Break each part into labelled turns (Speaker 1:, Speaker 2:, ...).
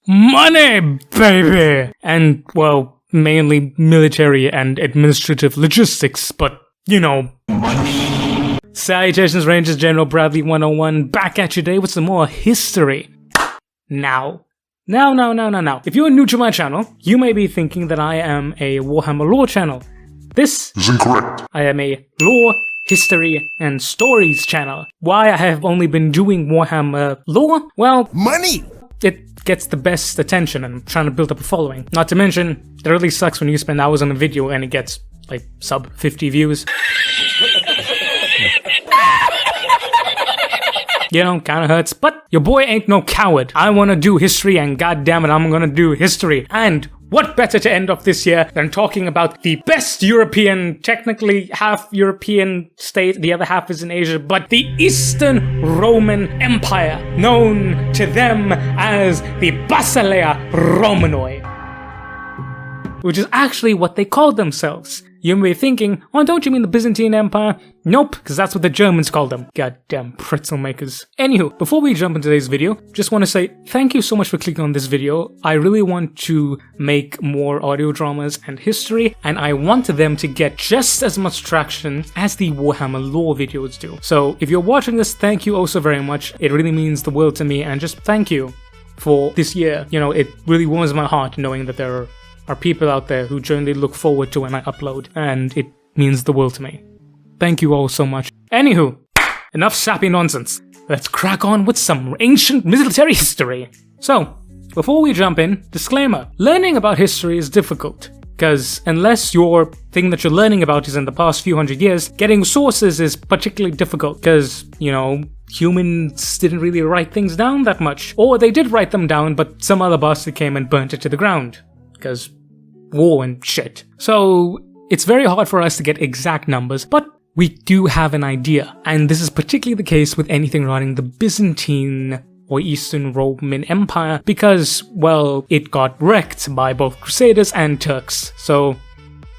Speaker 1: money, baby! And, well, mainly military and administrative logistics, but, you know, money. Salutations, Rangers, General Bradley 101, back at you today with some more history. Now, if you're new to my channel, you may be thinking that I am a Warhammer lore channel. This is incorrect. I am a lore, history, and stories channel. Why I have only been doing Warhammer lore? Well, money! It gets the best attention and I'm trying to build up a following. Not to mention, it really sucks when you spend hours on a video and it gets, like, sub 50 views. You know, kinda hurts, but your boy ain't no coward. I wanna do history and goddammit, I'm gonna do history. And what better to end off this year than talking about the best European, technically half European state, the other half is in Asia, but the Eastern Roman Empire, known to them as the Basileia Romanoi, which is actually what they called themselves. You may be thinking, oh, don't you mean the Byzantine Empire? Nope, because that's what the Germans called them. Goddamn pretzel makers. Anywho, before we jump into today's video, just want to say thank you so much for clicking on this video. I really want to make more audio dramas and history, and I want them to get just as much traction as the Warhammer lore videos do. So if you're watching this, thank you oh so very much. It really means the world to me, and just thank you for this year. You know, it really warms my heart knowing that there are people out there who generally look forward to when I upload, and it means the world to me. Thank you all so much. Anywho, enough sappy nonsense. Let's crack on with some ancient military history. So, before we jump in, disclaimer. Learning about history is difficult, because unless your thing that you're learning about is in the past few hundred years, getting sources is particularly difficult, because, you know, humans didn't really write things down that much. Or they did write them down, but some other bastard came and burnt it to the ground. Because war and shit. So it's very hard for us to get exact numbers, but we do have an idea. And this is particularly the case with anything regarding the Byzantine or Eastern Roman Empire because, well, it got wrecked by both Crusaders and Turks. So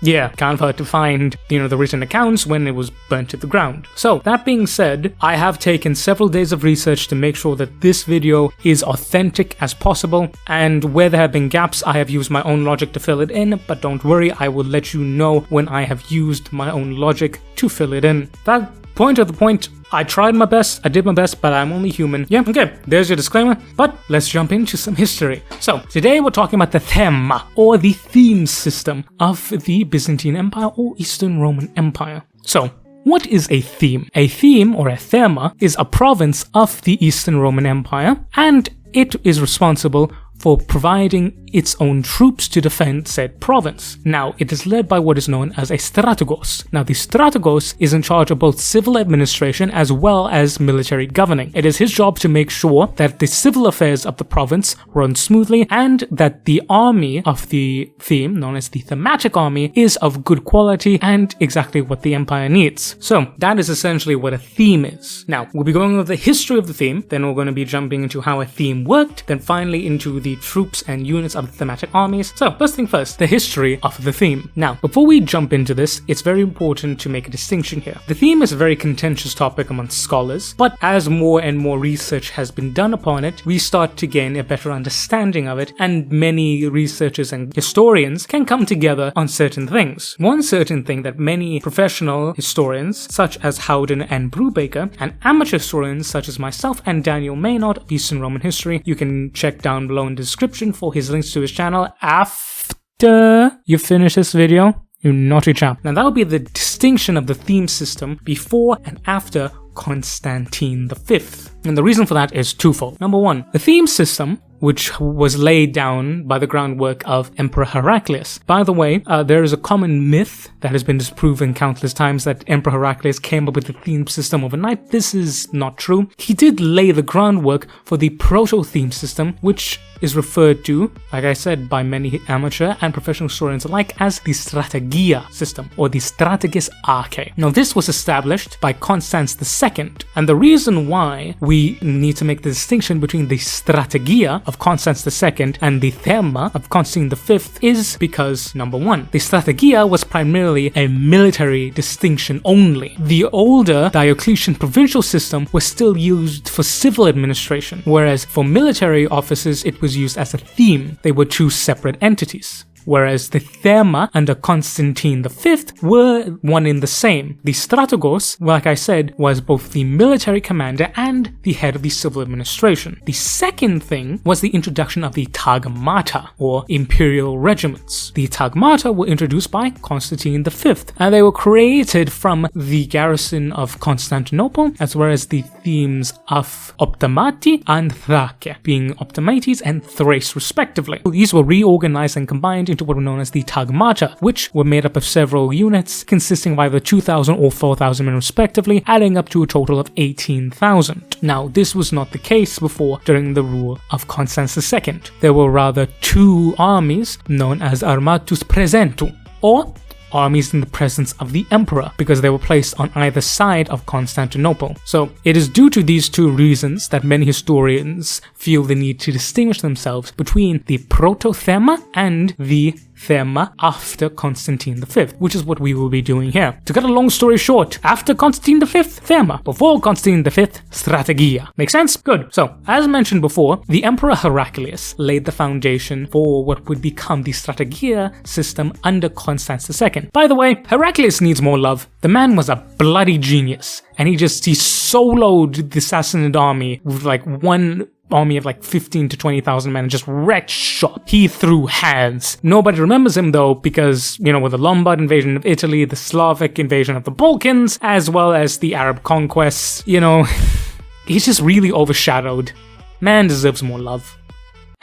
Speaker 1: yeah, can't hurt to find, you know, the written accounts when it was burnt to the ground. So, that being said, I have taken several days of research to make sure that this video is authentic as possible, and where there have been gaps, I have used my own logic to fill it in, but don't worry, I will let you know when I have used my own logic to fill it in. That point of the point, I tried my best, I did my best, but I'm only human. Yeah, okay, there's your disclaimer, but let's jump into some history. So, today we're talking about the Thema, or the theme system of the Byzantine Empire or Eastern Roman Empire. So, what is a theme? A theme, or a thema, is a province of the Eastern Roman Empire, and it is responsible for providing its own troops to defend said province. Now, it is led by what is known as a strategos. Now, the strategos is in charge of both civil administration as well as military governing. It is his job to make sure that the civil affairs of the province run smoothly and that the army of the theme, known as the Thematic Army, is of good quality and exactly what the empire needs. So, that is essentially what a theme is. Now, we'll be going over the history of the theme, then we're going to be jumping into how a theme worked, then finally into the troops and units of the thematic armies. So, first thing first, the history of the theme. Now, before we jump into this, it's very important to make a distinction here. The theme is a very contentious topic amongst scholars, but as more and more research has been done upon it, we start to gain a better understanding of it, and many researchers and historians can come together on certain things. One certain thing that many professional historians, such as Howden and Brubaker, and amateur historians such as myself and Daniel Maynard of Eastern Roman History, you can check down below in the description for his links to his channel after you finish this video, you naughty chap. Now that would be the distinction of the theme system before and after Constantine V. And the reason for that is twofold. Number one, the theme system, which was laid down by the groundwork of Emperor Heraclius. By the way, there is a common myth that has been disproven countless times that Emperor Heraclius came up with the theme system overnight. This is not true. He did lay the groundwork for the Proto-Theme system, which is referred to, like I said, by many amateur and professional historians alike as the Strategia system, or the Strategis Arche. Now, this was established by Constans II, and the reason why we need to make the distinction between the Strategia of Constans II and the Thema of Constantine V is because, number one, the strategia was primarily a military distinction only. The older Diocletian provincial system was still used for civil administration, whereas for military offices it was used as a theme. They were two separate entities. Whereas the Thema under Constantine V were one in the same. The Strategos, like I said, was both the military commander and the head of the civil administration. The second thing was the introduction of the Tagmata, or imperial regiments. The Tagmata were introduced by Constantine V, and they were created from the garrison of Constantinople, as well as the themes of Optimati and Thrace, being Optimates and Thrace respectively. These were reorganized and combined into what were known as the Tagmata, which were made up of several units consisting of either 2,000 or 4,000 men respectively, adding up to a total of 18,000. Now, this was not the case before during the rule of Constans II. There were rather two armies known as Armatus Presentum, or armies in the presence of the emperor, because they were placed on either side of Constantinople. So it is due to these two reasons that many historians feel the need to distinguish themselves between the Proto-Thema and the Thema after Constantine V, which is what we will be doing here. To cut a long story short, after Constantine V, Thema. Before Constantine V, Strategia. Make sense? Good. So, as mentioned before, the Emperor Heraclius laid the foundation for what would become the Strategia system under Constans II. By the way, Heraclius needs more love. The man was a bloody genius, and he soloed the Sassanid army with like one army of like 15 to 20,000 men and just wrecked shop. He threw hands. Nobody remembers him though because, with the Lombard invasion of Italy, the Slavic invasion of the Balkans, as well as the Arab conquests, he's just really overshadowed. Man deserves more love.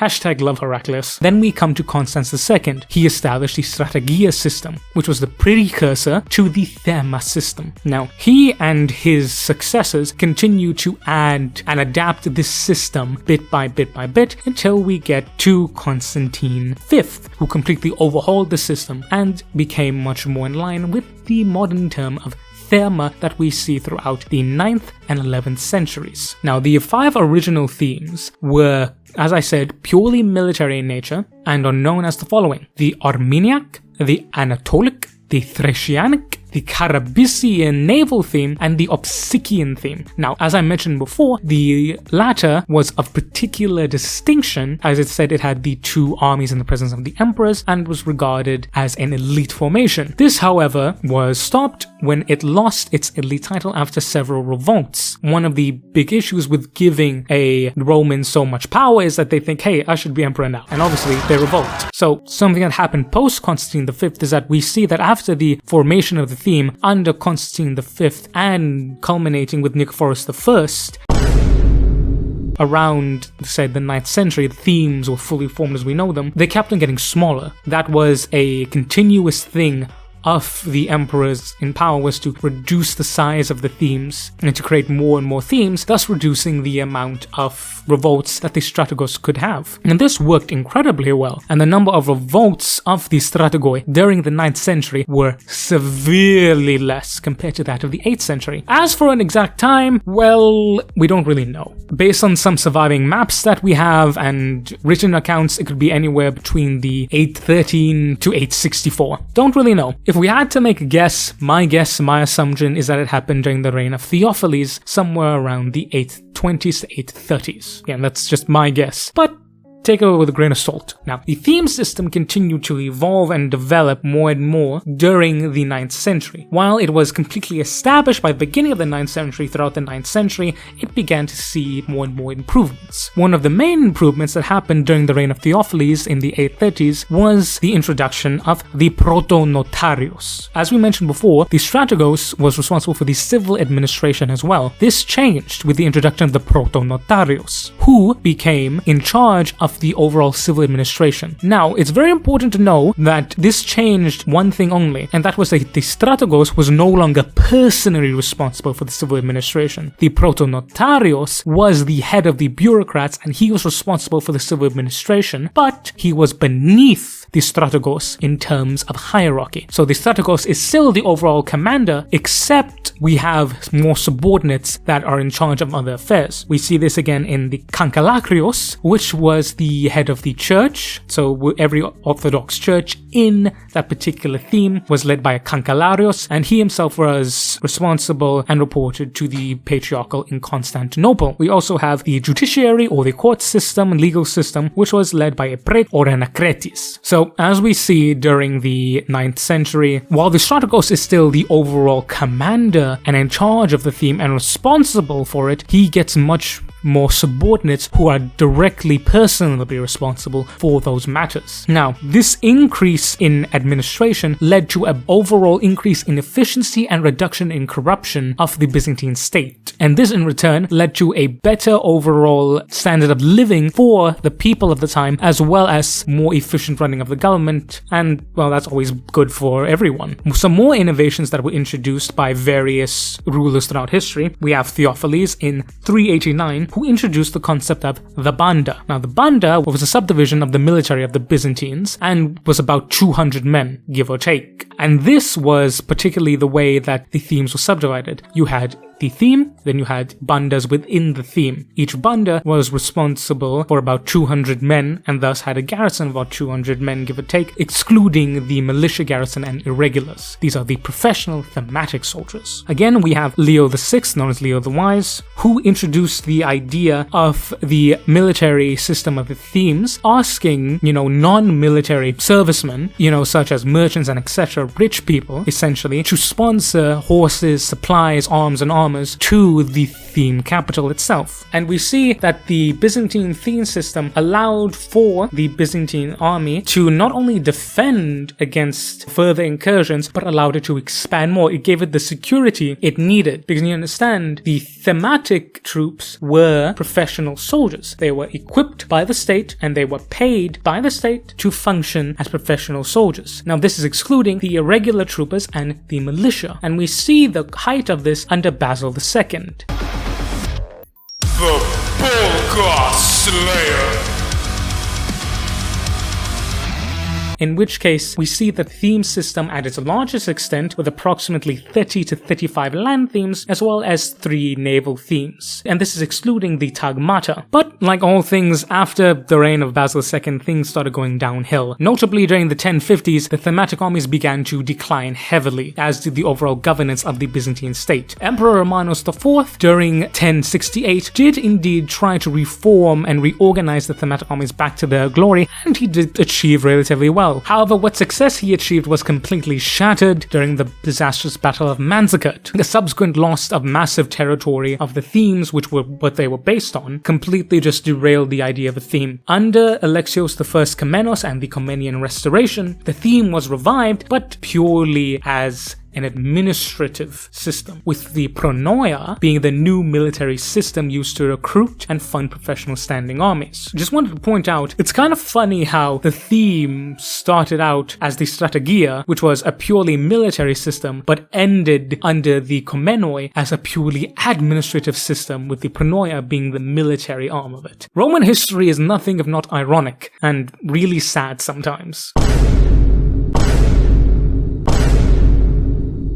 Speaker 1: Hashtag love Heraclius. Then we come to Constans II. He established the Strategia system, which was the precursor to the Thema system. Now, he and his successors continue to add and adapt this system bit by bit by bit until we get to Constantine V, who completely overhauled the system and became much more in line with the modern term of Thema that we see throughout the 9th and 11th centuries. Now, the 5 original themes were, as I said, purely military in nature and are known as the following: the Armeniac, the Anatolic, the Thracianic, the Carabisian naval theme, and the Opsikian theme. Now, as I mentioned before, the latter was of particular distinction, as it said it had the two armies in the presence of the emperors and was regarded as an elite formation. This, however, was stopped when it lost its elite title after several revolts. One of the big issues with giving a Roman so much power is that they think, hey, I should be emperor now, and obviously they revolt. So something that happened post Constantine V is that we see that after the formation of the theme under Constantine V and culminating with Nicephorus I, around, say, the 9th century, the themes were fully formed as we know them. They kept on getting smaller. That was a continuous thing of the emperors in power, was to reduce the size of the themes and to create more and more themes, thus reducing the amount of revolts that the strategos could have. And this worked incredibly well, and the number of revolts of the strategoi during the 9th century were severely less compared to that of the 8th century. As for an exact time, well, we don't really know. Based on some surviving maps that we have and written accounts, it could be anywhere between the 813 to 864. Don't really know. If we had to make a guess, my assumption is that it happened during the reign of Theophiles, somewhere around the 820s to 830s. Yeah, that's just my guess. But take it with a grain of salt. Now, the theme system continued to evolve and develop more and more during the 9th century. While it was completely established by the beginning of the 9th century, throughout the 9th century, it began to see more and more improvements. One of the main improvements that happened during the reign of Theophiles in the 830s was the introduction of the Proto-Notarios. As we mentioned before, the Strategos was responsible for the civil administration as well. This changed with the introduction of the Proto-Notarios, who became in charge of of the overall civil administration. Now, it's very important to know that this changed one thing only, and that was that the strategos was no longer personally responsible for the civil administration. The protonotarios was the head of the bureaucrats, and he was responsible for the civil administration, but he was beneath the strategos in terms of hierarchy. So the strategos is still the overall commander, except we have more subordinates that are in charge of other affairs. We see this again in the Kankalakrios, which was the head of the church. So every Orthodox church in that particular theme was led by a Kankalarios, and he himself was responsible and reported to the patriarchal in Constantinople. We also have the judiciary or the court system and legal system, which was led by a prete or an akretis. So as we see during the 9th century, while the strategos is still the overall commander and in charge of the theme and responsible for it, he gets much more subordinates who are directly personally responsible for those matters. Now, this increase in administration led to an overall increase in efficiency and reduction in corruption of the Byzantine state. And this in return led to a better overall standard of living for the people of the time, as well as more efficient running of the government. And, well, that's always good for everyone. Some more innovations that were introduced by various rulers throughout history. We have Theophiles in 389, who introduced the concept of the banda. Now, the banda was a subdivision of the military of the Byzantines and was about 200 men, give or take. And this was particularly the way that the themes were subdivided. You had the theme, then you had bandas within the theme. Each banda was responsible for about 200 men and thus had a garrison of about 200 men, give or take, excluding the militia garrison and irregulars. These are the professional thematic soldiers. Again, we have Leo VI, known as Leo the Wise, who introduced the idea of the military system of the themes, asking, non-military servicemen, such as merchants and etc., rich people, essentially, to sponsor horses, supplies, arms, and armors to the theme capital itself. And we see that the Byzantine theme system allowed for the Byzantine army to not only defend against further incursions, but allowed it to expand more. It gave it the security it needed. Because you understand, the thematic troops were professional soldiers. They were equipped by the state and they were paid by the state to function as professional soldiers. Now, this is excluding the irregular troopers and the militia. And we see the height of this under Basil II.
Speaker 2: The Bulgar Slayer.
Speaker 1: In which case, we see the theme system at its largest extent with approximately 30 to 35 land themes as well as 3 naval themes. And this is excluding the Tagmata. But like all things, after the reign of Basil II, things started going downhill. Notably, during the 1050s, the thematic armies began to decline heavily, as did the overall governance of the Byzantine state. Emperor Romanos IV, during 1068, did indeed try to reform and reorganize the thematic armies back to their glory, and he did achieve relatively well. However, what success he achieved was completely shattered during the disastrous Battle of Manzikert. The subsequent loss of massive territory of the themes, which were what they were based on, completely just derailed the idea of a theme. Under Alexios I Komnenos and the Komnenian Restoration, the theme was revived, but purely as an administrative system, with the pronoia being the new military system used to recruit and fund professional standing armies. Just wanted to point out, it's kind of funny how the theme started out as the strategia, which was a purely military system, but ended under the Komnenoi as a purely administrative system, with the pronoia being the military arm of it. Roman history is nothing if not ironic, and really sad sometimes.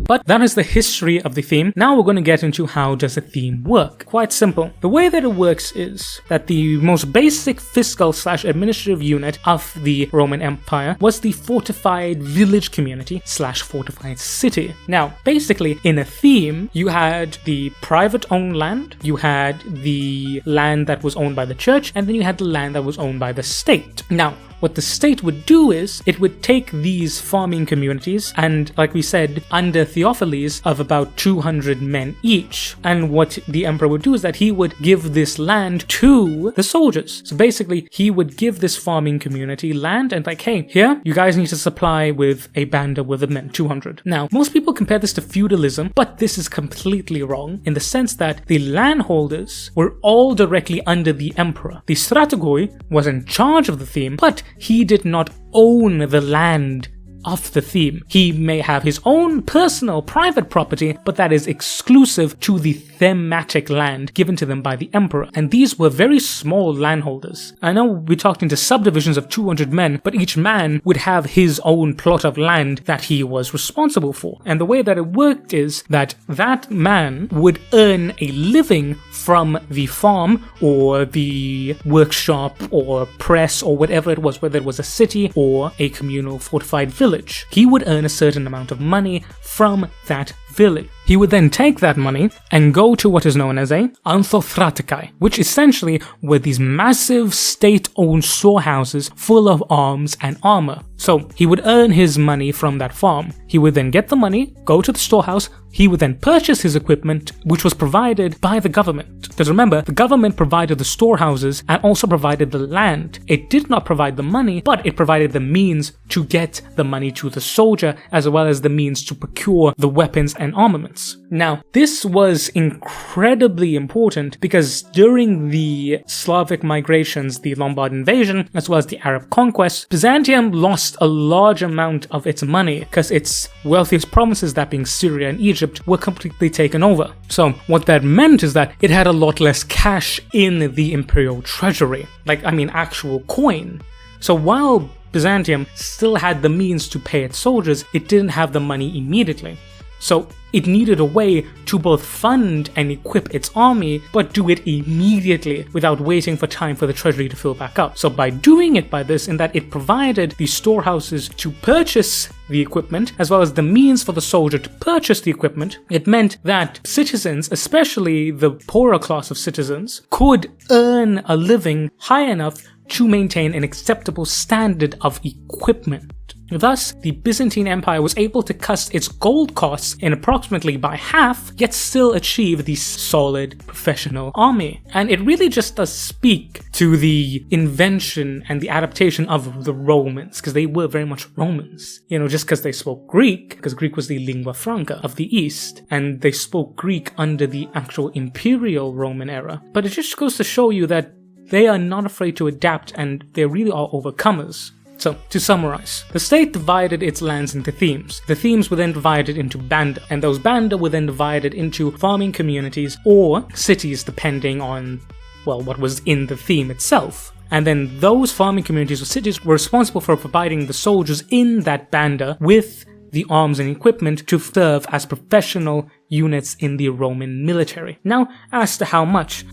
Speaker 1: But that is the history of the theme. Now we're going to get into how does the theme work. Quite simple. The way that it works is that the most basic fiscal / administrative unit of the Roman Empire was the fortified village community / fortified city. Now, basically, in a theme, you had the private owned land, you had the land that was owned by the church, and then you had the land that was owned by the state. Now, what the state would do is it would take these farming communities and, like we said, under Theophiles of about 200 men each. And what the emperor would do is that he would give this land to the soldiers. So basically, he would give this farming community land and like, hey, here, you guys need to supply with a banda with the men, 200. Now, most people compare this to feudalism, but this is completely wrong in the sense that the landholders were all directly under the emperor. The strategoi was in charge of the theme, but he did not own the land of the theme. He may have his own personal private property, but that is exclusive to the thematic land given to them by the emperor. And these were very small landholders. I know we talked into subdivisions of 200 men, but each man would have his own plot of land that he was responsible for. And the way that it worked is that that man would earn a living from the farm or the workshop or press or whatever it was, whether it was a city or a communal fortified village. He would earn a certain amount of money from that village. He would then take that money and go to what is known as a Anthothratikai, which essentially were these massive state-owned storehouses full of arms and armor. So he would earn his money from that farm. He would then get the money, go to the storehouse, he would then purchase his equipment, which was provided by the government. Because remember, the government provided the storehouses and also provided the land. It did not provide the money, but it provided the means to get the money to the soldier, as well as the means to procure the weapons and armaments. Now, this was incredibly important because during the Slavic migrations, the Lombard invasion, as well as the Arab conquest, Byzantium lost a large amount of its money because its wealthiest provinces, that being Syria and Egypt, were completely taken over. So what that meant is that it had a lot less cash in the imperial treasury, actual coin. So while Byzantium still had the means to pay its soldiers, it didn't have the money immediately. So it needed a way to both fund and equip its army, but do it immediately without waiting for time for the treasury to fill back up. So by doing it by this, in that it provided the storehouses to purchase the equipment, as well as the means for the soldier to purchase the equipment, it meant that citizens, especially the poorer class of citizens, could earn a living high enough to maintain an acceptable standard of equipment. Thus, the Byzantine Empire was able to cut its gold costs in approximately by half, yet still achieve the solid professional army. And it really just does speak to the invention and the adaptation of the Romans, because they were very much Romans. Just because they spoke Greek, because Greek was the lingua franca of the East, and they spoke Greek under the actual imperial Roman era. But it just goes to show you that they are not afraid to adapt, and they really are overcomers. So, to summarize, the state divided its lands into themes. The themes were then divided into banda, and those banda were then divided into farming communities or cities depending on, what was in the theme itself. And then those farming communities or cities were responsible for providing the soldiers in that banda with the arms and equipment to serve as professional units in the Roman military. Now, as to how much,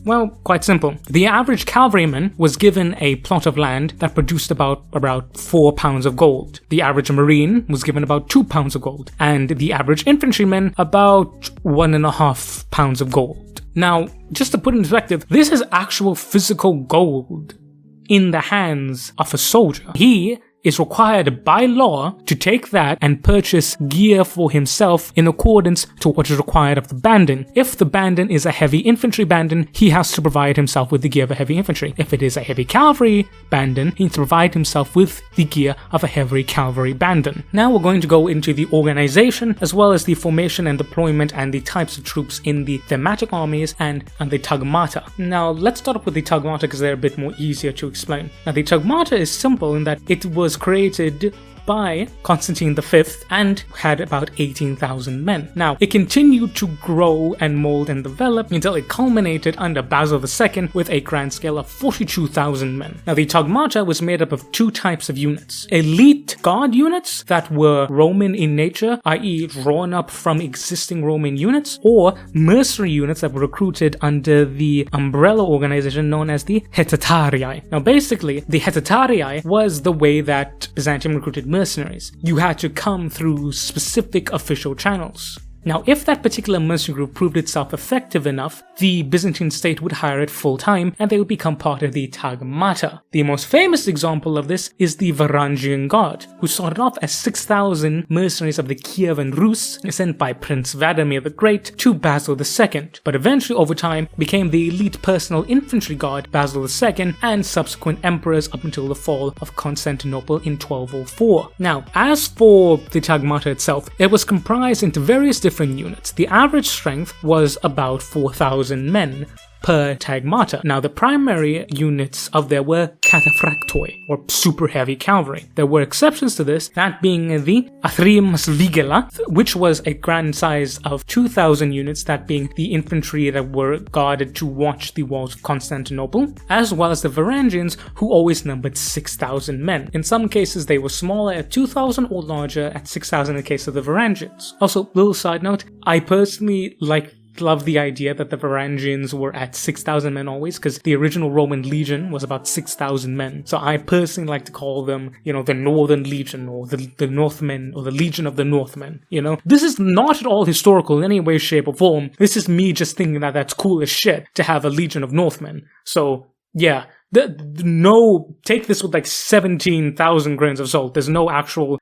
Speaker 1: quite simple. The average cavalryman was given a plot of land that produced about 4 pounds of gold. The average marine was given about 2 pounds of gold, and the average infantryman about 1.5 pounds of gold. Now, just to put in perspective, this is actual physical gold in the hands of a soldier. He is required by law to take that and purchase gear for himself in accordance to what is required of the bandon. If the bandon is a heavy infantry bandon, he has to provide himself with the gear of a heavy infantry. If it is a heavy cavalry bandon, he needs to provide himself with the gear of a heavy cavalry bandon. Now we're going to go into the organization, as well as the formation and deployment and the types of troops in the thematic armies and the Tagmata. Now let's start off with the Tagmata because they're a bit more easier to explain. Now the Tagmata is simple in that it was created by Constantine V and had about 18,000 men. Now, it continued to grow and mold and develop until it culminated under Basil II with a grand scale of 42,000 men. Now, the Tagmata was made up of 2 types of units. Elite guard units that were Roman in nature, i.e. drawn up from existing Roman units, or mercenary units that were recruited under the umbrella organization known as the Hetatarii. Now, basically, the Hetatarii was the way that Byzantium recruited mercenaries. You had to come through specific official channels. Now, if that particular mercenary group proved itself effective enough, the Byzantine state would hire it full-time and they would become part of the Tagmata. The most famous example of this is the Varangian Guard, who started off as 6,000 mercenaries of the Kievan Rus sent by Prince Vladimir the Great to Basil II, but eventually over time became the elite personal infantry guard Basil II and subsequent emperors up until the fall of Constantinople in 1204. Now, as for the Tagmata itself, it was comprised into various different units. The average strength was about 4,000 men per Tagmata. Now, the primary units of there were cataphractoi, or super heavy cavalry. There were exceptions to this, that being the Athrimas Vigela, which was a grand size of 2,000 units, that being the infantry that were guarded to watch the walls of Constantinople, as well as the Varangians, who always numbered 6,000 men. In some cases, they were smaller at 2,000 or larger at 6,000 in the case of the Varangians. Also, little side note, I personally love the idea that the Varangians were at 6,000 men always, because the original Roman legion was about 6,000 men. So I personally like to call them, the Northern Legion, or the Northmen, or the Legion of the Northmen, This is not at all historical in any way, shape, or form. This is me just thinking that that's cool as shit to have a Legion of Northmen. So, yeah. Take this with 17,000 grains of salt. There's no actual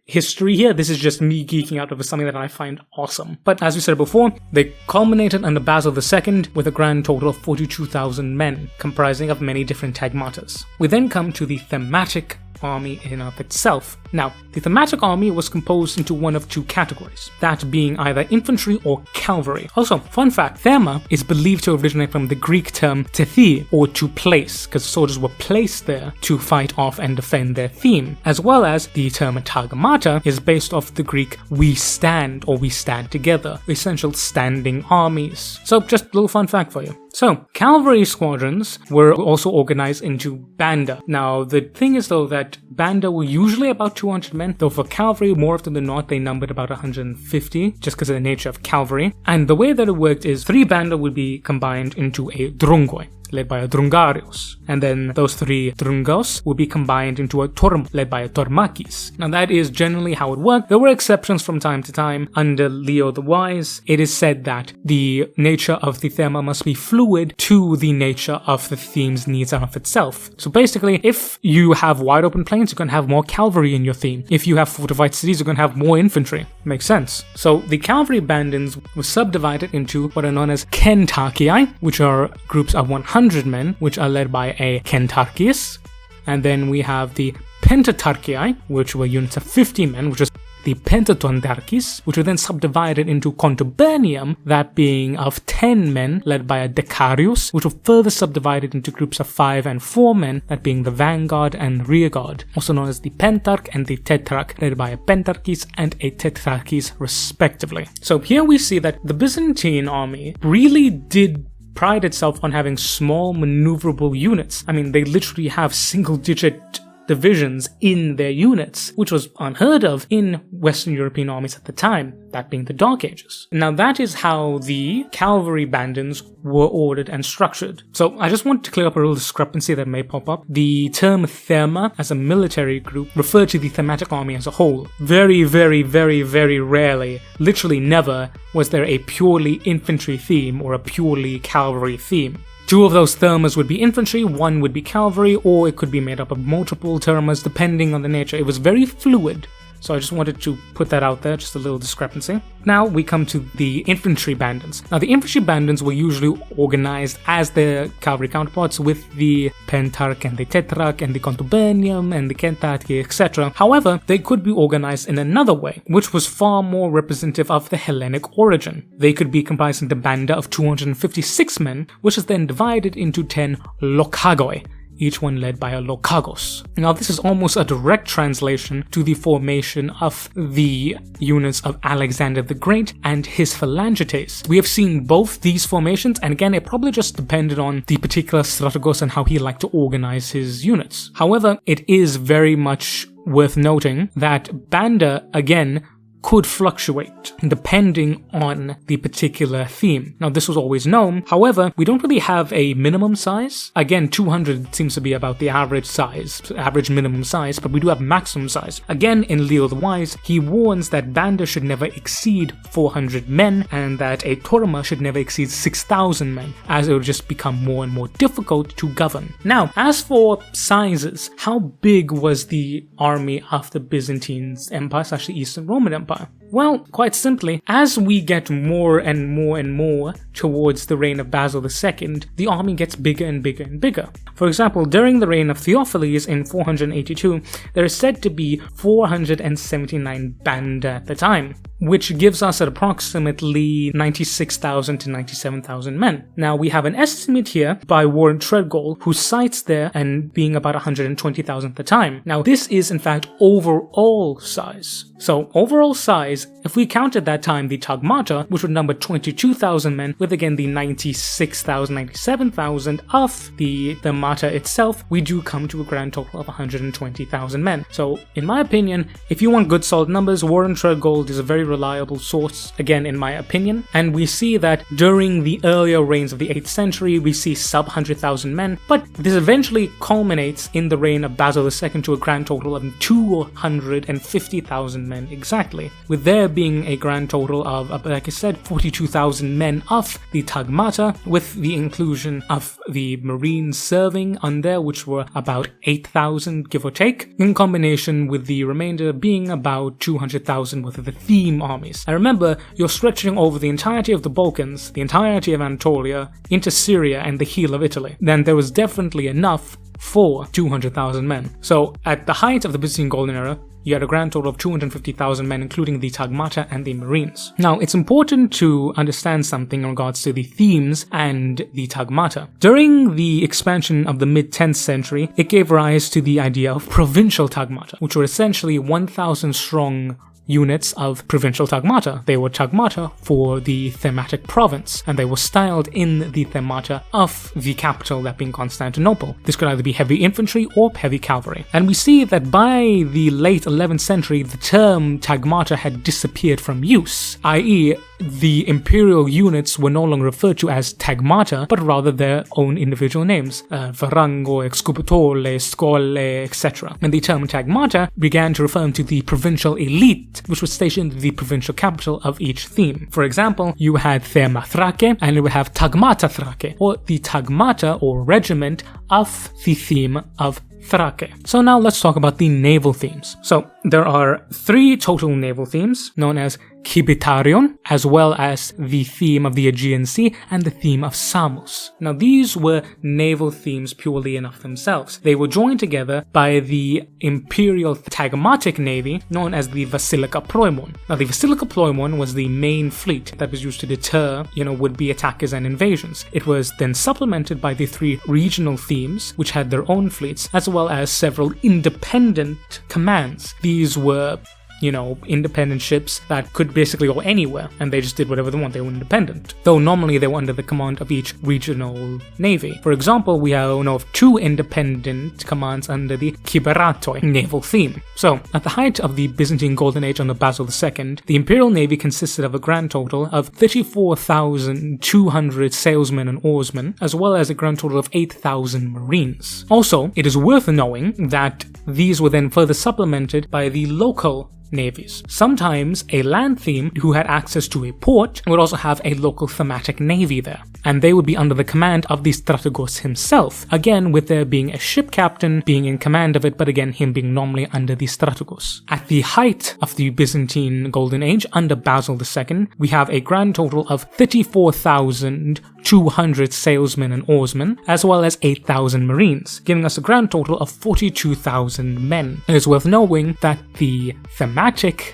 Speaker 1: history here. This is just me geeking out over something that I find awesome. But as we said before, they culminated under Basil II with a grand total of 42,000 men, comprising of many different Tagmatas. We then come to the Thematic army in and of itself. Now, the Thematic army was composed into one of two categories, that being either infantry or cavalry. Also, fun fact, Thema is believed to originate from the Greek term tethi, or to place, because soldiers were placed there to fight off and defend their theme, as well as the term Tagmata is based off the Greek we stand, or we stand together, essential standing armies. So, just a little fun fact for you. So, cavalry squadrons were also organized into banda. Now, the thing is though that banda were usually about 200 men, though for cavalry, more often than not, they numbered about 150, just because of the nature of cavalry. And the way that it worked is 3 banda would be combined into a drungoi, led by a drungarios, and then those 3 drungos would be combined into a torm, led by a tormakis. Now that is generally how it worked. There were exceptions from time to time. Under Leo the Wise, it is said that the nature of the thema must be fluid to the nature of the theme's needs of itself. So basically, if you have wide open plains, you're going to have more cavalry in your theme. If you have fortified cities, you're going to have more infantry. Makes sense. So the cavalry bandits were subdivided into what are known as kentarchii, which are groups of 100 men, which are led by a kentarchis. And then we have the pentatarchii, which were units of 50 men, which is the pentatontarchis, which were then subdivided into contubernium, that being of 10 men, led by a decarius, which were further subdivided into groups of 5 and 4 men, that being the vanguard and rearguard, also known as the pentarch and the tetrarch, led by a pentarchis and a tetrarchis respectively. So here we see that the Byzantine army really did pride itself on having small maneuverable units. I mean, they literally have single-digit divisions in their units, which was unheard of in Western European armies at the time, that being the Dark Ages. Now that is how the cavalry bandits were ordered and structured. So I just want to clear up a little discrepancy that may pop up. The term Thema as a military group referred to the Thematic army as a whole. Very, very, very, very rarely, literally never, was there a purely infantry theme or a purely cavalry theme. 2 of those thermas would be infantry, 1 would be cavalry, or it could be made up of multiple thermas depending on the nature. It was very fluid. So I just wanted to put that out there, just a little discrepancy. Now we come to the infantry bandits. Now the infantry bandits were usually organized as their cavalry counterparts with the pentarch and the tetrarch and the contubernium and the kentarchy, etc. However, they could be organized in another way, which was far more representative of the Hellenic origin. They could be comprised into a banda of 256 men, which is then divided into 10 lokagoi, each one led by a lokagos. Now this is almost a direct translation to the formation of the units of Alexander the Great and his phalangites. We have seen both these formations, and again it probably just depended on the particular strategos and how he liked to organize his units. However, it is very much worth noting that banda, again, could fluctuate depending on the particular theme. Now, this was always known. However, we don't really have a minimum size. Again, 200 seems to be about the average size, average minimum size, but we do have maximum size. Again, in Leo the Wise, he warns that Banda should never exceed 400 men and that a Torma should never exceed 6,000 men, as it would just become more and more difficult to govern. Now, as for sizes, how big was the army of the Byzantine Empire / the Eastern Roman Empire? Well, quite simply, as we get more and more and more towards the reign of Basil II, the army gets bigger and bigger and bigger. For example, during the reign of Theophiles in 482, there is said to be 479 banda at the time, which gives us at approximately 96,000 to 97,000 men. Now, we have an estimate here by Warren Treadgold, who cites there and being about 120,000 at the time. Now, this is in fact overall size. So, overall size, if we count at that time the Tagmata, which would number 22,000 men, with again the 96,000, 97,000 of the Tagmata itself, we do come to a grand total of 120,000 men. So, in my opinion, if you want good solid numbers, Warren Treadgold is a very reliable source, again in my opinion, and we see that during the earlier reigns of the 8th century, we see sub 100,000 men, but this eventually culminates in the reign of Basil II to a grand total of 250,000 men exactly, with there being a grand total of, like I said, 42,000 men of the Tagmata, with the inclusion of the Marines serving on there, which were about 8,000 give or take, in combination with the remainder being about 200,000 worth of the theme armies. And remember, you're stretching over the entirety of the Balkans, the entirety of Anatolia, into Syria and the heel of Italy. Then there was definitely enough for 200,000 men. So at the height of the Byzantine Golden Era, you had a grand total of 250,000 men, including the Tagmata and the Marines. Now, it's important to understand something in regards to the themes and the Tagmata. During the expansion of the mid-10th century, it gave rise to the idea of provincial Tagmata, which were essentially 1,000 strong units of provincial Tagmata. They were Tagmata for the thematic province, and they were styled in the themata of the capital, that being Constantinople. This could either be heavy infantry or heavy cavalry. And we see that by the late 11th century, the term Tagmata had disappeared from use, i.e., the imperial units were no longer referred to as Tagmata, but rather their own individual names, Varango, Excupatore, Scole, etc. And the term Tagmata began to refer to the provincial elite, which was stationed in the provincial capital of each theme. For example, you had Thema Thrake, and you would have Tagmata Thrake, or the Tagmata or regiment of the theme of Thrake. So now let's talk about the naval themes. So there are 3 total naval themes, known as Kibitarion, as well as the theme of the Aegean Sea and the theme of Samos. Now these were naval themes purely in of themselves. They were joined together by the imperial Tagmatic navy, known as the Vasilika Ploimon. Now the Vasilika Ploimon was the main fleet that was used to deter, would-be attackers and invasions. It was then supplemented by the 3 regional themes, which had their own fleets, as well as several independent commands. These were independent ships that could basically go anywhere, and they just did whatever they want. They were independent, though normally they were under the command of each regional navy. For example, we know of 2 independent commands under the Kiberatoi naval theme. So, at the height of the Byzantine Golden Age under Basil II, the imperial navy consisted of a grand total of 34,200 sailsmen and oarsmen, as well as a grand total of 8,000 marines. Also, it is worth knowing that these were then further supplemented by the local navies. Sometimes a land theme who had access to a port would also have a local thematic navy there, and they would be under the command of the strategos himself, again with there being a ship captain being in command of it, but again him being normally under the strategos. At the height of the Byzantine Golden Age under Basil II, we have a grand total of 34,200 sailsmen and oarsmen, as well as 8,000 marines, giving us a grand total of 42,000 men. It is worth knowing that the thematic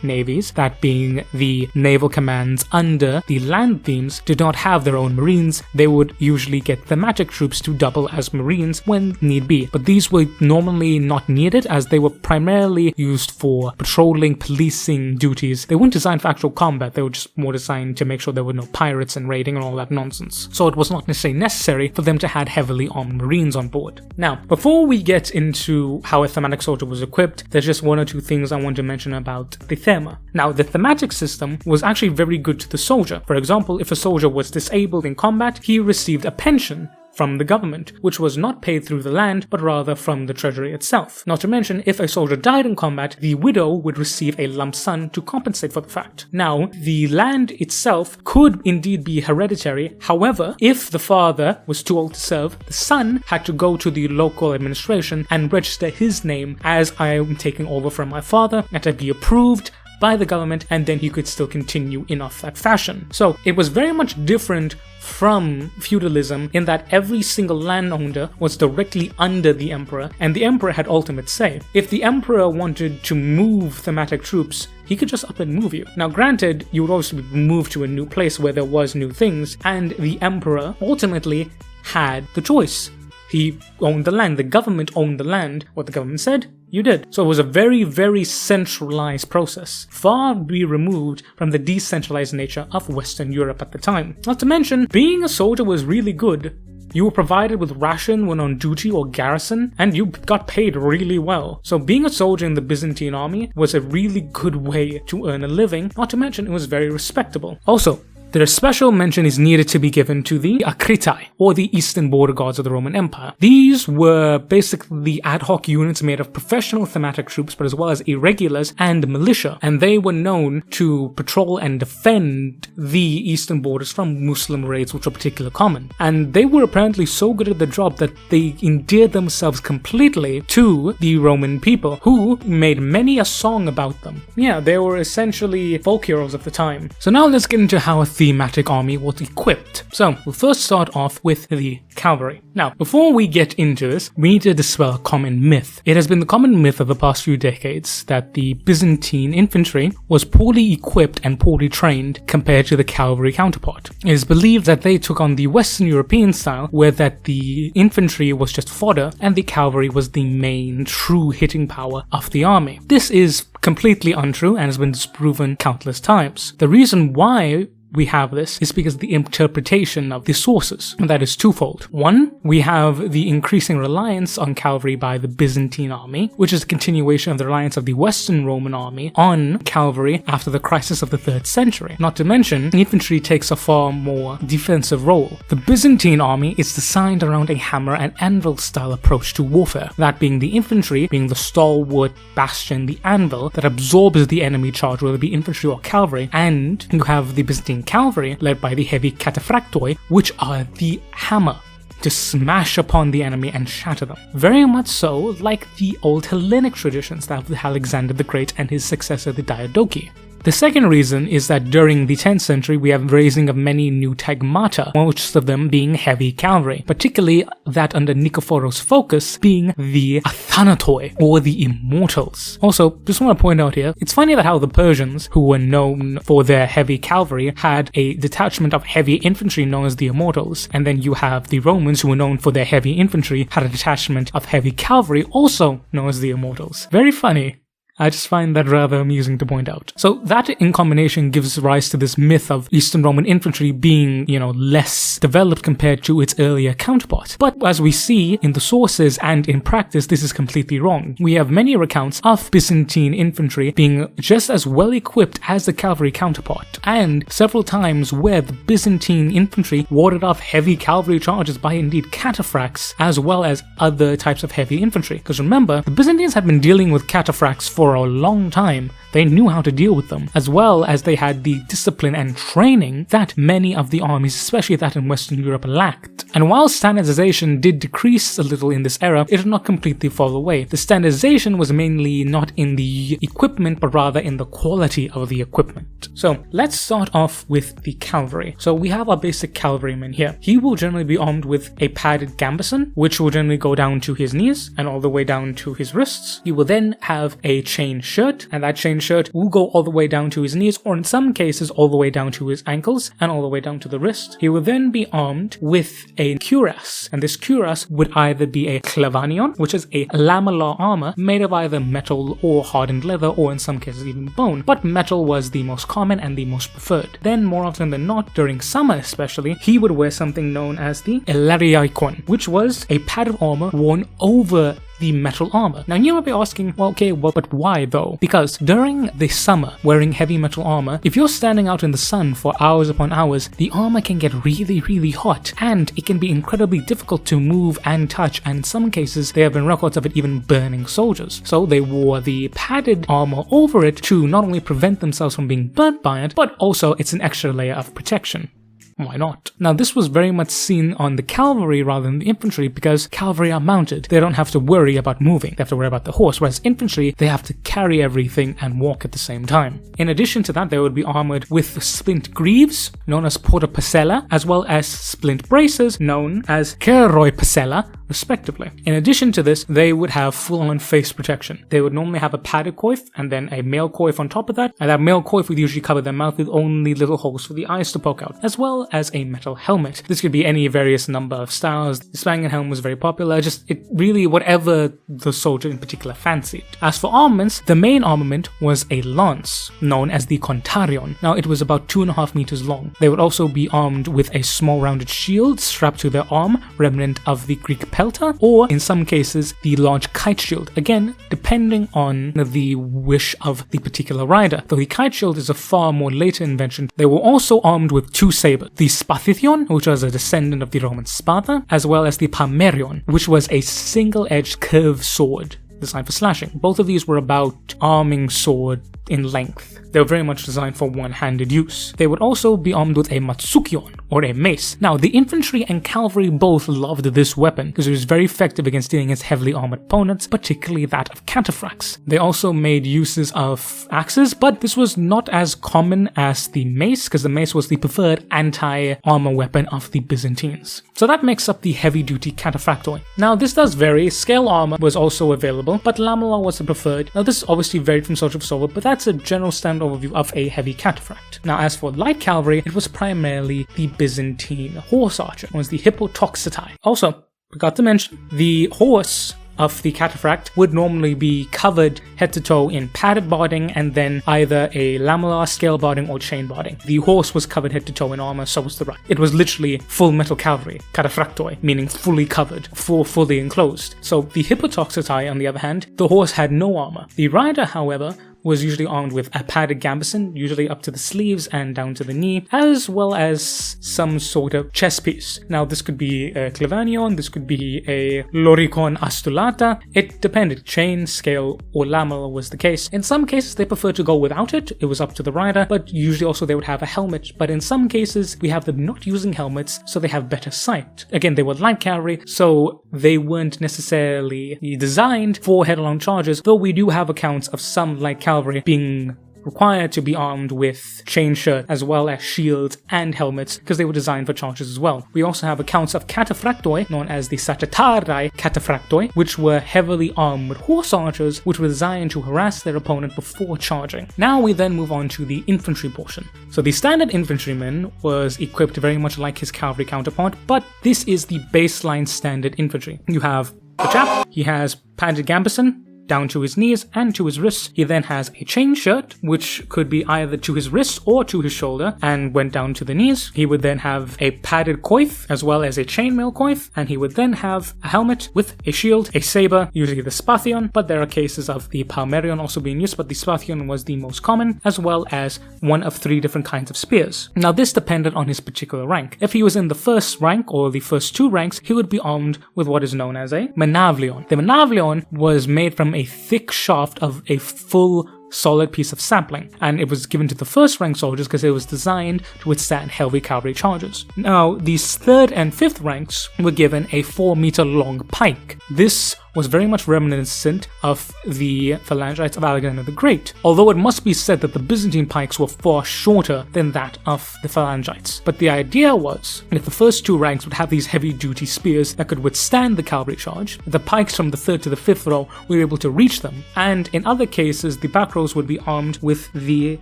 Speaker 1: navies, that being the naval commands under the land themes, did not have their own marines. They would usually get thematic troops to double as marines when need be, but these were normally not needed as they were primarily used for patrolling, policing duties. They weren't designed for actual combat, they were just more designed to make sure there were no pirates and raiding and all that nonsense. So it was not necessarily necessary for them to have heavily armed marines on board. Now, before we get into how a thematic soldier was equipped, there's just 1 or 2 things I want to mention about about the Thema. Now, the thematic system was actually very good to the soldier. For example, if a soldier was disabled in combat, he received a pension from the government, which was not paid through the land, but rather from the treasury itself. Not to mention, if a soldier died in combat, the widow would receive a lump sum to compensate for the fact. Now, the land itself could indeed be hereditary. However, if the father was too old to serve, the son had to go to the local administration and register his name as I am taking over from my father, and to be approved by the government, and then he could still continue in of that fashion. So it was very much different from feudalism in that every single landowner was directly under the emperor, and the emperor had ultimate say. If the emperor wanted to move thematic troops, he could just up and move you. Now granted, you would also be moved to a new place where there was new things, and the emperor ultimately had the choice. He owned the land, the government owned the land. What the government said, you did. So it was a very, very centralized process, far be removed from the decentralized nature of Western Europe at the time. Not to mention, being a soldier was really good. You were provided with ration when on duty or garrison, and you got paid really well. So being a soldier in the Byzantine army was a really good way to earn a living, not to mention it was very respectable. Also, the special mention is needed to be given to the Akritai, or the eastern border guards of the Roman Empire. These were basically ad hoc units made of professional thematic troops, but as well as irregulars and militia, and they were known to patrol and defend the eastern borders from Muslim raids, which were particularly common. And they were apparently so good at the job that they endeared themselves completely to the Roman people, who made many a song about them. Yeah, they were essentially folk heroes of the time. So now let's get into how a thematic army was equipped. So we'll first start off with the cavalry. Now, before we get into this, we need to dispel a common myth. It has been the common myth of the past few decades that the Byzantine infantry was poorly equipped and poorly trained compared to the cavalry counterpart. It is believed that they took on the Western European style, where that the infantry was just fodder and the cavalry was the main true hitting power of the army. This is completely untrue and has been disproven countless times. The reason why we have this is because of the interpretation of the sources, and that is twofold. One, we have the increasing reliance on cavalry by the Byzantine army, which is a continuation of the reliance of the Western Roman army on cavalry after the crisis of the 3rd century. Not to mention, infantry takes a far more defensive role. The Byzantine army is designed around a hammer and anvil style approach to warfare, that being the infantry being the stalwart bastion, the anvil that absorbs the enemy charge, whether it be infantry or cavalry, and you have the Byzantine cavalry led by the heavy cataphractoi, which are the hammer to smash upon the enemy and shatter them. Very much so like the old Hellenic traditions that of Alexander the Great and his successor the Diadochi. The second reason is that during the 10th century we have raising of many new Tagmata, most of them being heavy cavalry, particularly that under Nikephoros' focus being the Athanatoi, or the Immortals. Also, just want to point out here, it's funny that how the Persians, who were known for their heavy cavalry, had a detachment of heavy infantry known as the Immortals, and then you have the Romans, who were known for their heavy infantry, had a detachment of heavy cavalry also known as the Immortals. Very funny. I just find that rather amusing to point out. So that in combination gives rise to this myth of Eastern Roman infantry being, less developed compared to its earlier counterpart. But as we see in the sources and in practice, this is completely wrong. We have many accounts of Byzantine infantry being just as well equipped as the cavalry counterpart, and several times where the Byzantine infantry warded off heavy cavalry charges by indeed cataphracts, as well as other types of heavy infantry. Because remember, the Byzantines had been dealing with cataphracts for a long time. They knew how to deal with them, as well as they had the discipline and training that many of the armies, especially that in Western Europe, lacked. And while standardization did decrease a little in this era, it did not completely fall away. The standardization was mainly not in the equipment, but rather in the quality of the equipment. So let's start off with the cavalry. So we have our basic cavalryman here. He will generally be armed with a padded gambeson, which will generally go down to his knees and all the way down to his wrists. He will then have a chain shirt, and that chain shirt will go all the way down to his knees, or in some cases all the way down to his ankles and all the way down to the wrist. He will then be armed with a cuirass, and this cuirass would either be a clavanion, which is a lamellar armor made of either metal or hardened leather, or in some cases even bone, but metal was the most common and the most preferred. Then more often than not, during summer especially, he would wear something known as the elariaikon, which was a pad of armor worn over the metal armor. Now you might be asking, well, okay, but why though? Because during the summer, wearing heavy metal armor, if you're standing out in the sun for hours upon hours, the armor can get really hot, and it can be incredibly difficult to move and touch, and in some cases there have been records of it even burning soldiers. So they wore the padded armor over it to not only prevent themselves from being burnt by it, but also it's an extra layer of protection. Why not? Now this was very much seen on the cavalry rather than the infantry, because cavalry are mounted. They don't have to worry about moving. They have to worry about the horse, whereas infantry, they have to carry everything and walk at the same time. In addition to that, they would be armored with splint greaves, known as porta-pasella, as well as splint braces, known as keroi-pasella, respectively. In addition to this, they would have full-on face protection. They would normally have a padded coif and then a mail coif on top of that, and that mail coif would usually cover their mouth with only little holes for the eyes to poke out, as well as a metal helmet. This could be any various number of styles. The Spangen helm was very popular, just it really whatever the soldier in particular fancied. As for armaments, the main armament was a lance, known as the kontarion. Now it was about 2.5 meters long. They would also be armed with a small rounded shield strapped to their arm, remnant of the Greek pelta, or in some cases the large kite shield, again depending on the wish of the particular rider. Though the kite shield is a far more later invention, they were also armed with 2 sabers, the spathithion, which was a descendant of the Roman spada, as well as the palmerion, which was a single-edged curved sword designed for slashing. Both of these were about arming sword in length. They were very much designed for one-handed use. They would also be armed with a matsukion, or a mace. Now, the infantry and cavalry both loved this weapon because it was very effective against dealing against heavily armored opponents, particularly that of cataphracts. They also made uses of axes, but this was not as common as the mace, because the mace was the preferred anti-armor weapon of the Byzantines. So that makes up the heavy-duty cataphractoi. Now, this does vary. Scale armor was also available, but lamella was the preferred. Now, this obviously varied from soldier to soldier, but that's a general standard overview of a heavy cataphract. Now, as for light cavalry, it was primarily the Byzantine horse archer, known as the hippotoxitai. Also, forgot to mention, the horse of the cataphract would normally be covered head to toe in padded barding and then either a lamellar, scale barding, or chain barding. The horse was covered head to toe in armor, so was the rider. It was literally full metal cavalry, cataphractoi, meaning fully covered, fully enclosed. So the hippotoxitai, on the other hand, the horse had no armor. The rider, however, was usually armed with a padded gambeson, usually up to the sleeves and down to the knee, as well as some sort of chest piece. Now, this could be a clevanion, this could be a loricon astulata. It depended. Chain, scale, or lamella was the case. In some cases, they preferred to go without it. It was up to the rider, but usually also they would have a helmet. But in some cases, we have them not using helmets, so they have better sight. Again, they were light cavalry, so they weren't necessarily designed for head-on charges, though we do have accounts of some light cavalry being required to be armed with chain shirt as well as shields and helmets because they were designed for charges as well. We also have accounts of cataphractoi known as the Satatarai cataphractoi, which were heavily armed with horse archers which were designed to harass their opponent before charging. Now we then move on to the infantry portion. So the standard infantryman was equipped very much like his cavalry counterpart, but this is the baseline standard infantry. You have the chap, he has padded gambeson down to his knees and to his wrists. He then has a chain shirt, which could be either to his wrist or to his shoulder, and went down to the knees. He would then have a padded coif, as well as a chainmail coif, and he would then have a helmet with a shield, a saber, usually the spathion, but there are cases of the palmerion also being used, but the spathion was the most common, as well as one of 3 different kinds of spears. Now, this depended on his particular rank. If he was in the first rank, or the first 2 ranks, he would be armed with what is known as a menavlion. The menavlion was made from a thick shaft of a full solid piece of sapling, and it was given to the first rank soldiers because it was designed to withstand heavy cavalry charges. Now, these 3rd and 5th ranks were given a 4-meter long pike. This was very much reminiscent of the phalangites of Alexander the Great, although it must be said that the Byzantine pikes were far shorter than that of the phalangites. But the idea was that the first 2 ranks would have these heavy-duty spears that could withstand the cavalry charge. The pikes from the 3rd to the 5th row were able to reach them, and in other cases, the back rows would be armed with the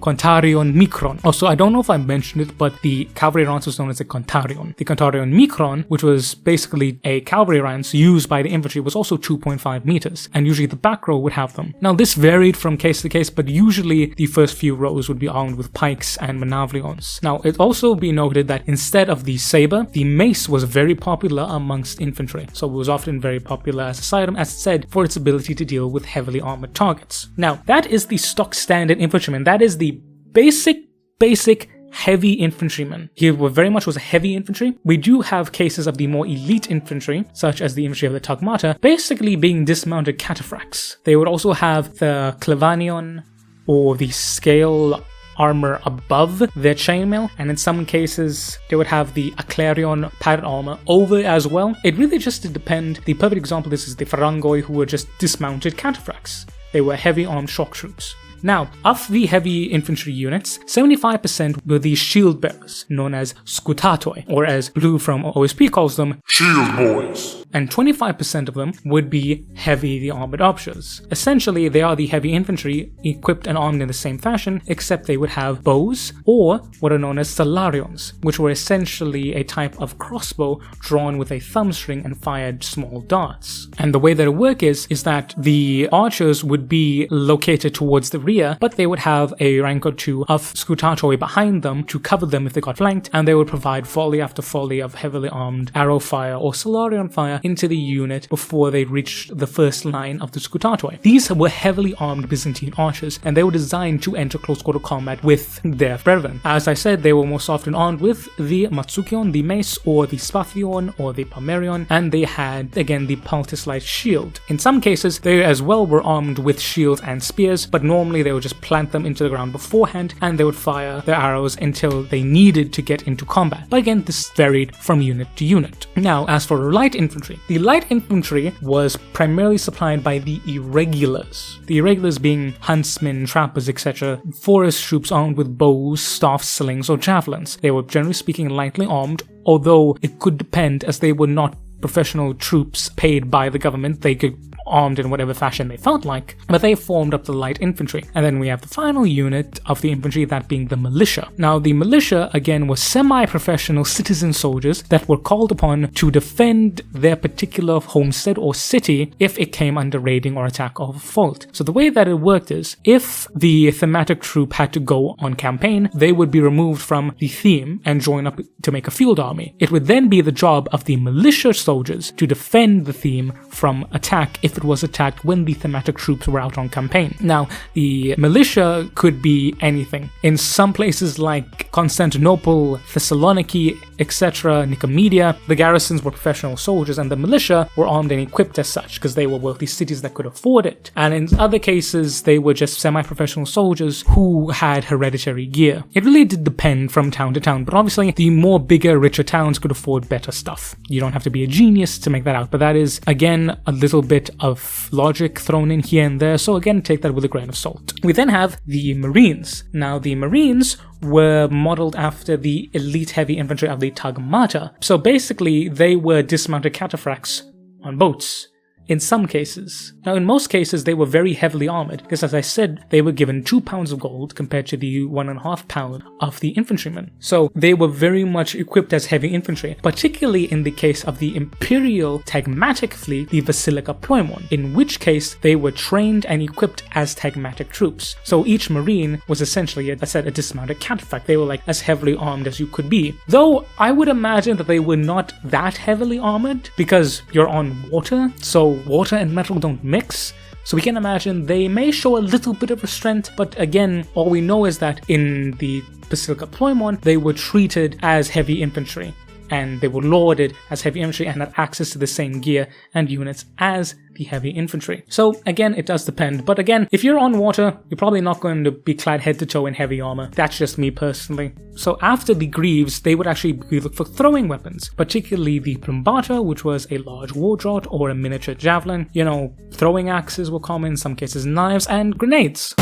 Speaker 1: kontarion mikron. Also, I don't know if I mentioned it, but the cavalry lance was known as a kontarion. The kontarion mikron, which was basically a cavalry lance used by the infantry, was also 2 2.5 meters, and usually the back row would have them. Now this varied from case to case, but usually the first few rows would be armed with pikes and manavlions. Now it also be noted that instead of the saber, the mace was very popular amongst infantry, so it was often very popular as a sidearm, as said, for its ability to deal with heavily armored targets. Now that is the stock standard infantryman. That is the basic heavy infantryman. He very much was a heavy infantry. We do have cases of the more elite infantry, such as the infantry of the Tagmata, basically being dismounted cataphracts. They would also have the clavanion, or the scale armor above their chainmail, and in some cases they would have the Aclarion padded armor over as well. It really just did depend. The perfect example of this is the Pharangoi, who were just dismounted cataphracts. They were heavy armed shock troops. Now, of the heavy infantry units, 75% were the shield bearers, known as skutatoi, or as Blue from OSP calls them,
Speaker 2: Shield Boys.
Speaker 1: and 25% of them would be heavy armored archers. Essentially, they are the heavy infantry equipped and armed in the same fashion, except they would have bows, or what are known as salarions, which were essentially a type of crossbow drawn with a thumb string and fired small darts. And the way that it work is that the archers would be located towards the rear, but they would have a rank or two of skutatoi behind them to cover them if they got flanked, and they would provide volley after volley of heavily armed arrow fire or salarion fire into the unit before they reached the first line of the skutatoi. These were heavily armed Byzantine archers, and they were designed to enter close quarter combat with their brethren. As I said, they were most often armed with the matsukion, the mace, or the spathion, or the palmerion, and they had, again, the pultis-light shield. In some cases, they as well were armed with shields and spears, but normally they would just plant them into the ground beforehand, and they would fire their arrows until they needed to get into combat. But again, this varied from unit to unit. Now, as for light infantry, the light infantry was primarily supplied by the irregulars. The irregulars being huntsmen, trappers, etc., forest troops armed with bows, staffs, slings, or javelins. They were generally speaking lightly armed, although it could depend, as they were not professional troops paid by the government. They could armed in whatever fashion they felt like, but they formed up the light infantry. And then we have the final unit of the infantry, that being the militia. Now, the militia, again, were semi-professional citizen soldiers that were called upon to defend their particular homestead or city if it came under raiding or attack of fault. So the way that it worked is, if the thematic troop had to go on campaign, they would be removed from the theme and join up to make a field army. It would then be the job of the militia soldiers to defend the theme from attack if it was attacked when the thematic troops were out on campaign. Now, the militia could be anything. In some places like Constantinople, Thessaloniki, etc., Nicomedia, the garrisons were professional soldiers and the militia were armed and equipped as such because they were wealthy cities that could afford it. And in other cases, they were just semi-professional soldiers who had hereditary gear. It really did depend from town to town, but obviously the more bigger, richer towns could afford better stuff. You don't have to be a genius to make that out, but that is, again, a little bit of logic thrown in here and there, so again, take that with a grain of salt. We then have the Marines. Now, the Marines were modeled after the elite heavy infantry of the Tagmata. So basically, they were dismounted cataphracts on boats. In some cases. Now, in most cases, they were very heavily armored, because as I said, they were given 2 pounds of gold compared to the 1.5 pound of the infantrymen. So they were very much equipped as heavy infantry, particularly in the case of the Imperial Tagmatic fleet, the Basilica Ploimon, in which case they were trained and equipped as Tagmatic troops. So each Marine was essentially, as I said, a dismounted cataphract. They were like as heavily armed as you could be. Though I would imagine that they were not that heavily armored, because you're on water, so water and metal don't mix, so we can imagine they may show a little bit of restraint, but again, all we know is that in the Basilica Ploimon, they were treated as heavy infantry, and they were lauded as heavy infantry and had access to the same gear and units as the heavy infantry. So again, it does depend, but again, if you're on water, you're probably not going to be clad head to toe in heavy armor. That's just me personally. So after the greaves, they would actually look for throwing weapons, particularly the plumbata, which was a large war draught or a miniature javelin. You know, throwing axes were common, in some cases knives, and grenades.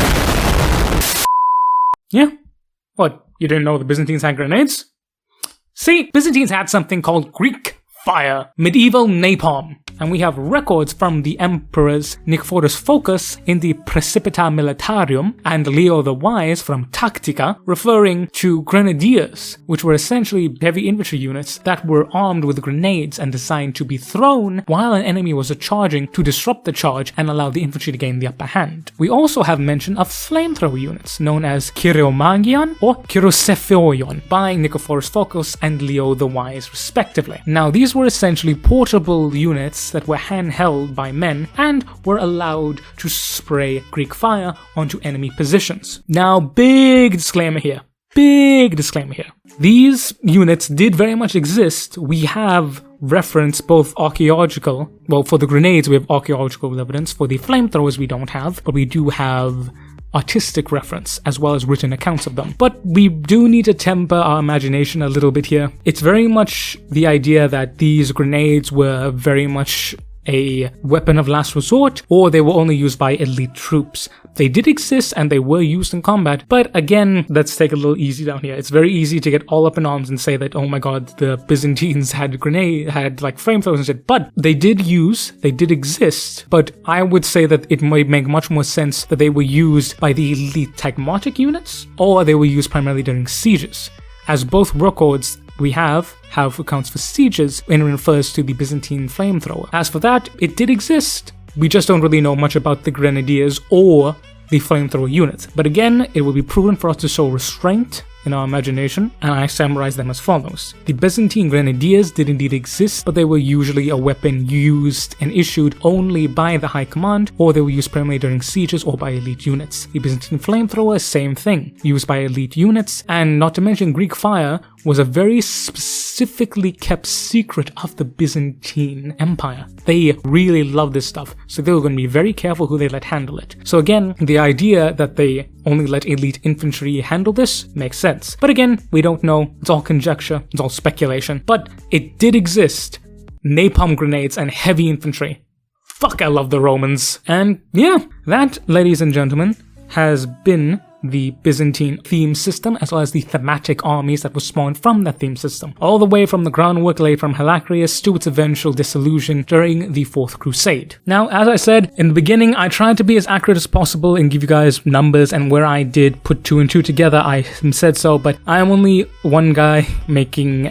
Speaker 1: Yeah? What, you didn't know the Byzantines had grenades? See, Byzantines had something called Greek fire, medieval napalm. And we have records from the emperors Nicephorus Phocas in the Praecipita Militarium and Leo the Wise from Tactica, referring to grenadiers, which were essentially heavy infantry units that were armed with grenades and designed to be thrown while an enemy was charging to disrupt the charge and allow the infantry to gain the upper hand. We also have mention of flamethrower units known as Kyromagion or Kyrosephioion by Nicephorus Phocas and Leo the Wise respectively. Now these were essentially portable units that were handheld by men and were allowed to spray Greek fire onto enemy positions. Now big disclaimer here. These units did very much exist. We have reference both archaeological, well, for the grenades we have archaeological evidence, for the flamethrowers we don't have, but we do have artistic reference as well as written accounts of them. But we do need to temper our imagination a little bit here. It's very much the idea that these grenades were very much a weapon of last resort, or they were only used by elite troops. They did exist and they were used in combat, but again, let's take a little easy down here. It's very easy to get all up in arms and say that, oh my god, the Byzantines had like flamethrowers and shit, but they did exist, but I would say that it might make much more sense that they were used by the elite Tagmatic units, or they were used primarily during sieges, as both records we have accounts for sieges and it refers to the Byzantine flamethrower. As for that, it did exist. We just don't really know much about the grenadiers or the flamethrower units. But again, it will be prudent for us to show restraint in our imagination, and I summarize them as follows. The Byzantine grenadiers did indeed exist, but they were usually a weapon used and issued only by the high command, or they were used primarily during sieges or by elite units. The Byzantine flamethrower, same thing, used by elite units, and not to mention Greek fire was a very specifically kept secret of the Byzantine Empire. They really loved this stuff, so they were going to be very careful who they let handle it. So again, the idea that they only let elite infantry handle this makes sense. But again, we don't know, it's all conjecture, it's all speculation, but it did exist. Napalm grenades and heavy infantry. Fuck, I love the Romans. And yeah, that, ladies and gentlemen, has been the Byzantine theme system, as well as the thematic armies that were spawned from that theme system, all the way from the groundwork laid from Heraclius to its eventual dissolution during the Fourth Crusade. Now, as I said in the beginning, I tried to be as accurate as possible and give you guys numbers, and where I did put 2 and 2 together, I said so, but I am only one guy making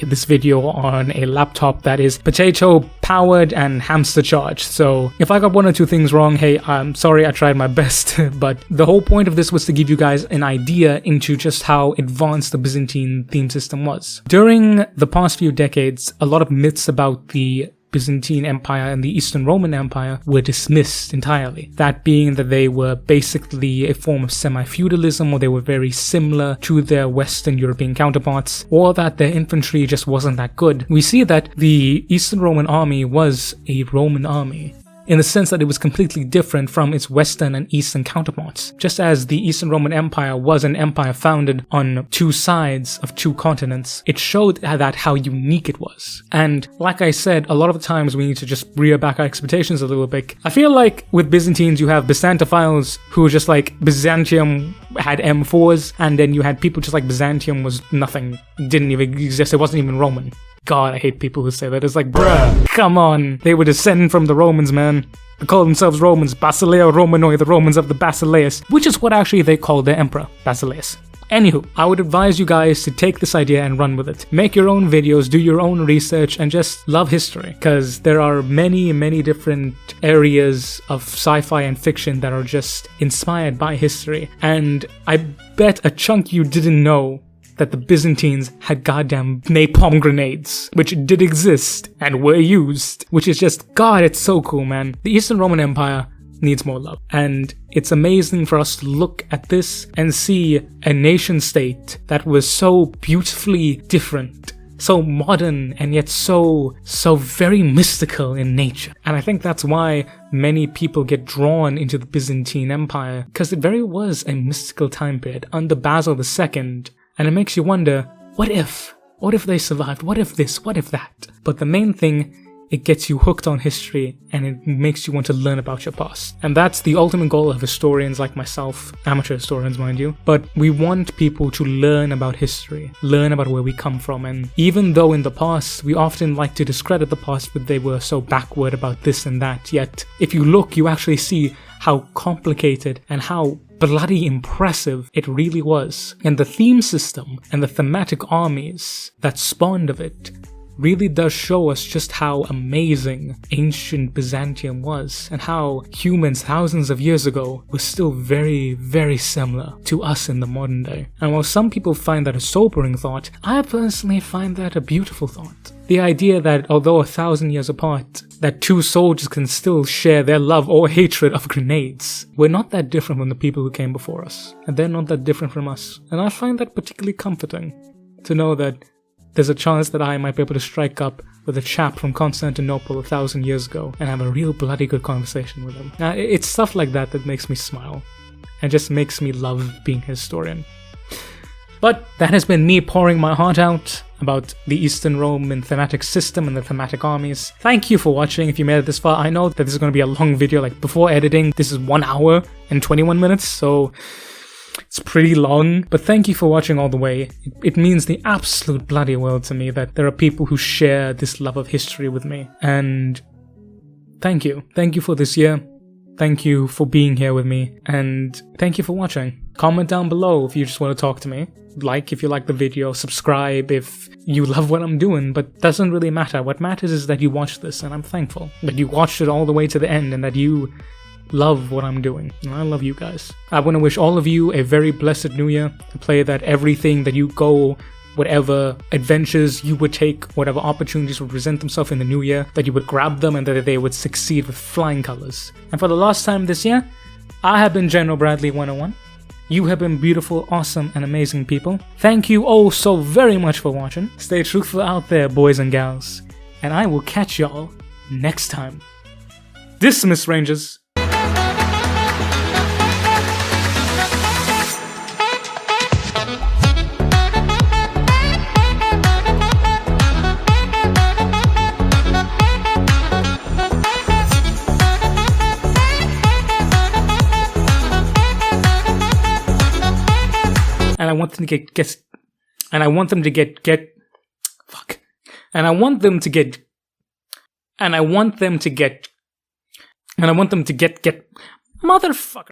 Speaker 1: this video on a laptop that is potato powered and hamster charged, so if I got 1 or 2 things wrong, hey, I'm sorry, I tried my best, but the whole point of this was to give you guys an idea into just how advanced the Byzantine theme system was. During the past few decades, a lot of myths about the Byzantine Empire and the Eastern Roman Empire were dismissed entirely. That being that they were basically a form of semi-feudalism, or they were very similar to their Western European counterparts, or that their infantry just wasn't that good. We see that the Eastern Roman army was a Roman army, in the sense that it was completely different from its Western and Eastern counterparts. Just as the Eastern Roman Empire was an empire founded on 2 sides of 2 continents, it showed that how unique it was. And like I said, a lot of the times we need to just rear back our expectations a little bit. I feel like with Byzantines you have Byzantophiles who were just like Byzantium had M4s, and then you had people just like Byzantium was nothing, didn't even exist, it wasn't even Roman. God, I hate people who say that. It's like, bruh, come on. They were descended from the Romans, man. They call themselves Romans, Basileia Romanoi, the Romans of the Basileus, which is what actually they called their emperor, Basileus. Anywho, I would advise you guys to take this idea and run with it. Make your own videos, do your own research, and just love history. Because there are many, many different areas of sci-fi and fiction that are just inspired by history. And I bet a chunk you didn't know that the Byzantines had goddamn napalm grenades, which did exist and were used, which is just, God, it's so cool, man. The Eastern Roman Empire needs more love. And it's amazing for us to look at this and see a nation state that was so beautifully different, so modern, and yet so very mystical in nature. And I think that's why many people get drawn into the Byzantine Empire, because it very was a mystical time period under Basil II. And it makes you wonder, what if they survived? What if this? What if that? But the main thing it gets you hooked on history and it makes you want to learn about your past. And that's the ultimate goal of historians like myself, amateur historians mind you, but we want people to learn about history, learn about where we come from. And even though in the past we often like to discredit the past, but they were so backward about this and that, yet if you look, you actually see how complicated and how bloody impressive it really was. And the theme system and the thematic armies that spawned of it really does show us just how amazing ancient Byzantium was, and how humans thousands of years ago were still very, very similar to us in the modern day. And while some people find that a sobering thought, I personally find that a beautiful thought. The idea that although 1,000 years apart, that two soldiers can still share their love or hatred of grenades. We're not that different from the people who came before us, and they're not that different from us. And I find that particularly comforting, to know that there's a chance that I might be able to strike up with a chap from Constantinople 1,000 years ago and have a real bloody good conversation with him. Now, it's stuff like that that makes me smile and just makes me love being a historian. But that has been me pouring my heart out about the Eastern Roman thematic system and the thematic armies. Thank you for watching if you made it this far. I know that this is going to be a long video, like before editing, this is 1 hour and 21 minutes, so it's pretty long, but thank you for watching all the way. It means the absolute bloody world to me that there are people who share this love of history with me. And thank you. Thank you for this year. Thank you for being here with me. And thank you for watching. Comment down below if you just want to talk to me. Like if you like the video. Subscribe if you love what I'm doing, but doesn't really matter. What matters is that you watched this, and I'm thankful that you watched it all the way to the end and that you love what I'm doing. And I love you guys. I want to wish all of you a very blessed new year. I pray that everything that you go, whatever adventures you would take, whatever opportunities would present themselves in the new year, that you would grab them and that they would succeed with flying colors. And for the last time this year, I have been General Bradley 101. You have been beautiful, awesome, and amazing people. Thank you all so very much for watching. Stay truthful out there, boys and gals. And I will catch y'all next time. Dismiss, Rangers. And I want them to get, and I want them to get, fuck. And I want them to get, and I want them to get, motherfucker.